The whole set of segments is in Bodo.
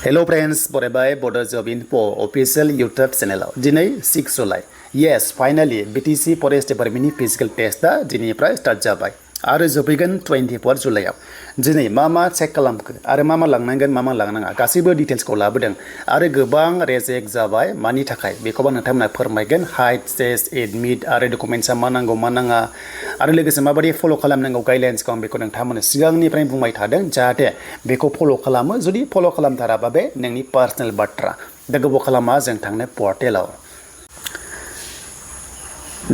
Hello friends, बरायबाय Bodo' job info official YouTube चेनेलाव दिनै 6 July yes finally BTC forest डिपार्टमेन्टनि फिजिकल टेस्टआ दिनैनिफ्राय स्टार्ट जाबाय आरो जोबहैगोन 24 जुलाइआव दिनै मा चेक खालामखो आरो मा लांनांगोन मा लांनाङा गासैबो डिटेल्सखौ लाबोदों आरो गोबां रेजेक्ट जाबाय मानि थाखाय बेखौबो नोंथांमोना फोरमायगोन हाइट चेस्ट एडमिट आरो डकुमेन्ट्सआ मा नांगौ मा नाङा आरो लोगोसे माबायदि फल' खालामनांगौ गाइडलाइन्सखौ आं बेखौ नोंथांमोननो सिगांनिफ्राय बुंबाय थादों जाहाथे बेखौ फल' खालामो जुदि फल' खालामथाराबा बे नोंनि पार्सनेल बाथ्रा दा गोबाव खालामा जों थांनो पर्टेलाव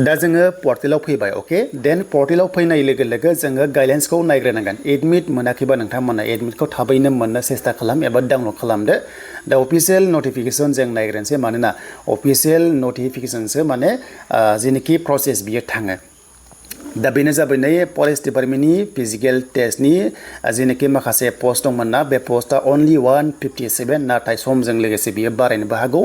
दा जोङो पर्टेलाव फैबाय ओके देन पर्टेलाव फैनाय लोगो लोगो जोङो गाइडलाइन्सखौ नायग्रोनांगोन एडमिट मोनाखैबा नोंथांमोना एडमिटखौ थाबैनो मोननो सेस्था खालाम एबा डाउनलड खालामदो दा अफिशियेल नटिफिकेसन जों नायग्रोनोसै मानोना अफिशियेल नटिफिकेसनसो माने जेनोखि प्रसेस बियो थाङो दा बेनो जाबाय नै फरेस्ट डिपार्टमेन्टनि फिजिकल टेस्टनि जेनोखि माखासे पस्ट दंमोन ना बे पस्टआ अनलि 157 नाथाय समजों लोगोसे बियो बारायनोबो हागौ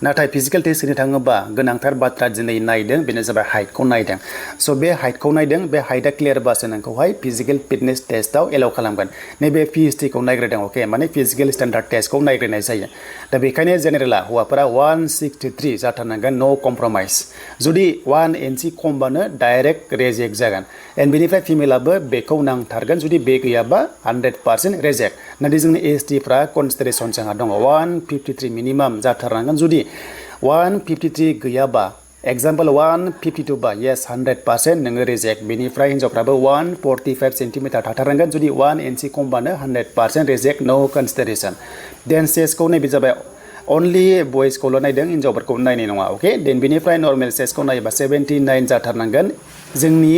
नाथाय फिजिकल टेस्ट होनो थाङोबा गोनांथार बाथ्रा दिनै नायदों बेनो जाबाय हाइटखौ नायदों स' बे हाइटखौ नायदों बे हाइटआ क्लियारबासो नोंखौहाय फिजिकल फिटनेस टेस्टआव एलाउ खालामगोन नैबे PST-खौ नायग्रोदों अके माने फिजिकल स्टेन्डार्ड टेस्टखौ नायग्रोनाय जायो दा बेखायनो जेनेरेला हौवाफोरा 163 जाथारनांगोन नो कमप्रमाइज जुदि 1 इन्सि खमबानो डाइरेक्ट रेजेक्ट जागोन एन्ड बेनिफ्राय फिमेलाबो बेखौ नांथारगोन जुदि बे गैयाबा 100% रेजेक्ट नाथाय जोंनि ST-फ्रा कनसिडारेसन जोंहा दङ 153 मिनिमाम जाथारनांगोन जुदि 153 गैयाबा एग्जाम्पल 152 बा येस 100% नोङो रेजेक्ट बेनिफ्राय हिन्जावफ्राबो 145 सेन्टिमिटार थाथारनांगोन जुदि 1 इन्सि खमबानो 100% रेजेक्ट नो कनसिडारेसन देन सेसखौ नैबे जाबाय अनलि बयसखौल' नायदों हिन्जावफोरखौ नायनाय नङा अके देन बेनिफ्राय नर्मेल सेसखौ नायोबा 79 जाथारनांगोन जोंनि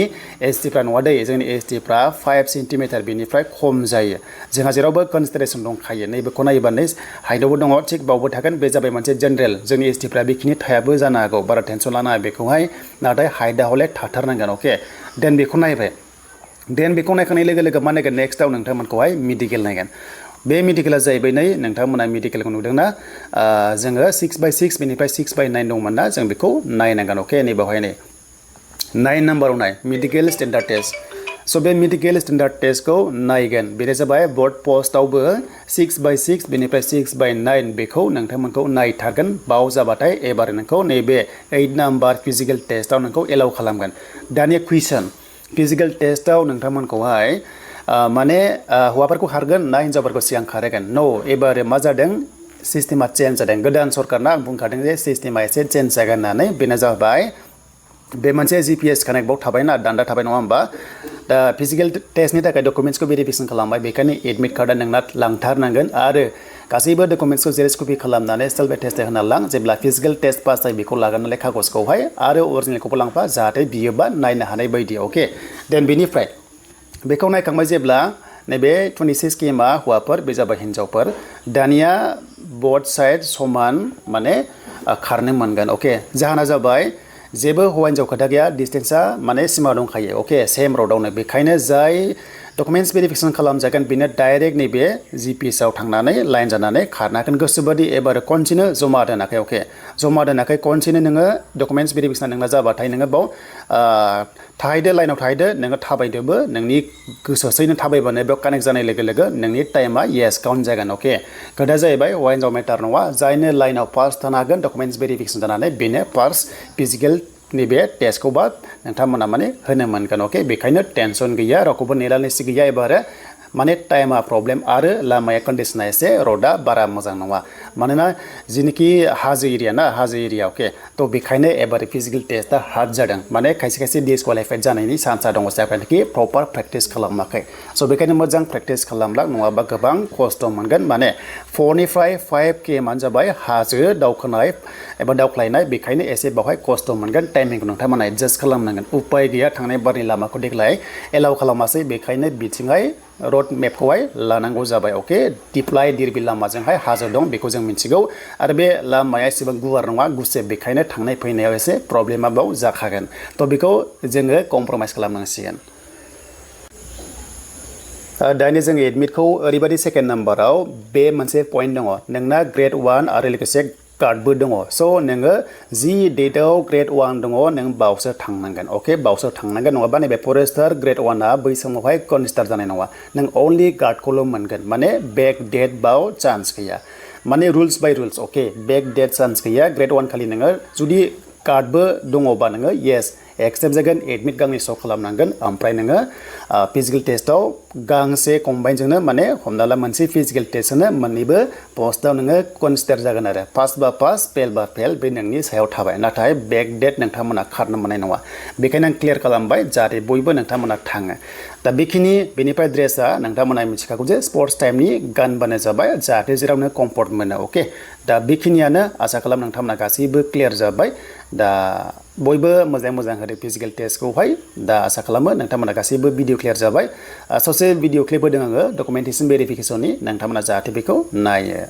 ST-फ्रा नङा दै जोंनि ST-फ्रा 5 सेन्टिमिटार बेनिफ्राय खम जायो जोंहा जेरावबो कनसिडारेसन दंखायो नैबेखौ नायोबा नै हाइटआवबो दङ थिग बावबो थागोन बे जाबाय मोनसे जेनेरेल जोंनि ST-फ्रा बेखिनि थायाबो जानो हागौ बारा टेनसन लानाङा बेखौहाय नाथाय हाइटआ हले थाथारनांगोन अके देन बेखौ नायबाय देन बेखौ नायखांनाय लोगो लोगो मा नायगोन नेक्स्टआव नोंथांमोनखौहाय मेडिकेल नायगोन बे मेडिकेला जाहैबाय नै नोंथांमोना मेडिकेलखौ नुदोंना जोङो 6/6 बेनिफ्राय 6/9 दंमोन ना जों बेखौ नायनांगोन अके नैबावहाय नै 9 नाम्बाराव नाय मेडिकेल स्टेन्डार्ड टेस्ट स' बे मेडिकेल स्टेन्डार्ड टेस्टखौ नायगोन बेनो जाबाय बर्ड पस्टआवबो 6/6 बेनिफ्राय 6/9 बेखौ नोंथांमोनखौ नायथारगोन बाव जाबाथाय एबार नोंखौ नैबे 8 नाम्बार फिजिकेल टेस्टआव नोंखौ एलाउ खालामगोन दानिया कुइसन फिजिकेल टेस्टआव नोंथांमोनखौहाय माने हौवाफोरखौ खारगोन ना हिन्जावफोरखौ सिगां खारहोगोन नो एबार मा जादों सिस्टेमा चेन्ज जादों गोदान सरकारना आं बुंखादों जे सिस्टेमा एसे चेन्ज जागोन होननानै बेनो जाबाय बे मोनसे GPS कानेक्ट बाव थाबायना दान्दा थाबाय नङा होमबा दा फिजिकेल टेस्टनि थाखाय डकुमेन्ट्सखौ भेरिफिकेसन खालामबाय बेखायनो एडमिट कार्डआ नोंना लांथारनांगोन आरो गासैबो डकुमेन्ट्सखौ जेरेक्स कपि खालामनानै सेल्फ एटेस्टेड होना लां जेब्ला फिजिकेल टेस्ट पास जायो बेखौ लागोन नालाय कागजखौहाय आरो अरिजिनेलखौबो लांफा जाहाथे बियोबा नायनो हानाय बायदि अके देन बेनिफ्राय बेखौ नायखांबाय जेब्ला नैबे 26 केमा हौवाफोर बे जाबाय हिन्जावफोर दानिया बोथ साइड समान माने खारनो मोनगोन अके जाहोना जाबाय जेबो हौवा हिन्जाव खोथा गैया डिस्टेन्सआ माने सिमा दंखायो अके सेम रडआवनो बेखायनो जाय डकुमेन्ट्स भेरिफिकेसन खालामजागोन बेनो डाइरेक्ट नैबे GPS-आव थांनानै लाइन जानानै खारनो हागोन गोसोबादि एबार खनसेनो जमा दोनाखै अके जमा दोनाखै खनसेनो नोङो डकुमेन्ट्स भेरिफिकेसन नोंना जाबाथाय नोङो बाव थाहैदो लाइनाव थाहैदो नोङो थाबायदोबो नोंनि गोसोसै नों थाबायबानो बेयाव कानेक्ट जानाय लोगो लोगो नोंनि टाइमा येस काउन्ट जागोन अके खोथाया जाहैबाय हौवा हिन्जाव मेटार नङा जायनो लाइनाव फार्स्ट थानो हागोन डकुमेन्ट्स भेरिफिकेसन जानानै बेनो फार्स्ट फिजिकेल नैबे टेस्टखौबा नोंथांमोना माने होनो मोनगोन अके बेखायनो टेनसन गैया रावखौबो नेलायनोसि गैया एबार माने टाइमा प्रब्लेम आरो लामाया कन्डिसना एसे रडा बारा मोजां नङा मानोना जेनोखि हाजो एरिया ना हाजो एरिया अके थ' बेखायनो एबार फिजिकेल टेस्टआ हार्ड जादों माने खायसे खायसे डिसक्वालिफाइड जानायनि चान्सआ दङ जायफ्रानोखि प्रपार प्रेक्टिस खालामाखै स' बेखायनो मोजां प्रेक्टिस खालामब्ला नङाबा गोबां खस्थ' मोनगोन माने 4 निफ्राय 5 केमानो जाबाय हाजो दावखोनाय एबा दावख्लायनाय बेखायनो एसे बावहाय खस्थ' मोनगोन टाइमिंखौ नोंथांमोना एडजास्ट खालामनांगोन उपाय गैया थांनाय बारनि लामाखौ देग्लाय एलाउ खालामासै बेखायनो बिथिंहाय रड मेपखौहाय लानांगौ जाबाय अके दिप्लाय दिरबिल लामाजोंहाय हाजो दं बेखौ जों मिथिगौ आरो बे लामाया एसेबां गुवार नङा गुसेब बेखायनो थांनाय फैनायाव एसे प्रब्लेमा बाव जाखागोन थ' बेखौ जोङो कमप्रमाइस खालामनांसिगोन दानिया जों एडमिटखौ ओरैबायदि सेकेन्ड नाम्बाराव बे मोनसे पइन्ट दङ नोंना ग्रेड 1 आरो लोगोसे कार्डबो दङ स' नोङो जि डेटआव ग्रेड 1 दङ नों बावसो थांनांगोन अके बावसो थांनांगोन नङाबा नैबे फरेस्टार ग्रेड 1आ बै समावहाय कनसिडार जानाय नङा नों अनलि कार्डखौल' मोनगोन माने बेक डेट बाव चान्स गैया माने रुल्स बाय रुल्स ओके बेक डेट चान्स गैया ग्रेड 1 खालि नोङो जुदि कार्डबो दङबा नोङो येस एक्सेप्ट जागोन एडमिट गांनै श' खालामनांगोन ओमफ्राय नोङो फिजिकल टेस्टआव गांसे कम्बाइनजोंनो माने हमना ला मोनसे फिजिकल टेस्टनो मोननैबो पस्टआव नोङो कनसिडार जागोन आरो पास बा पास फेल बा फेल बे नोंनि सायाव थाबाय नाथाय बेक डेट नोंथांमोना खारनो मोननाय नङा बेखायनो आं क्लियार खालामबाय जाहाथे बयबो नोंथांमोना थाङो दा बेखिनि बेनिफ्राय ड्रेसा नोंथांमोना मिथिखागौ जे स्पर्ट्स टाइमनि गानबानो जाबाय जाहाथे जेरावनो कम्फर्ट मोनो अके दा बेखिनियानो आसा खालाम नोंथांमोना गासैबो क्लियार जाबाय दा बयबो मोजां मोजां होदो फिजिकल टेस्टखौहाय दा आसा खालामो नोंथांमोना गासैबो भिडिअ क्लियार जाबाय ससे भिडिअ क्लिप होदों आङो डकुमेन्टेसन भेरिफिकेसननि नोंथांमोना जाहाथे बेखौ नायो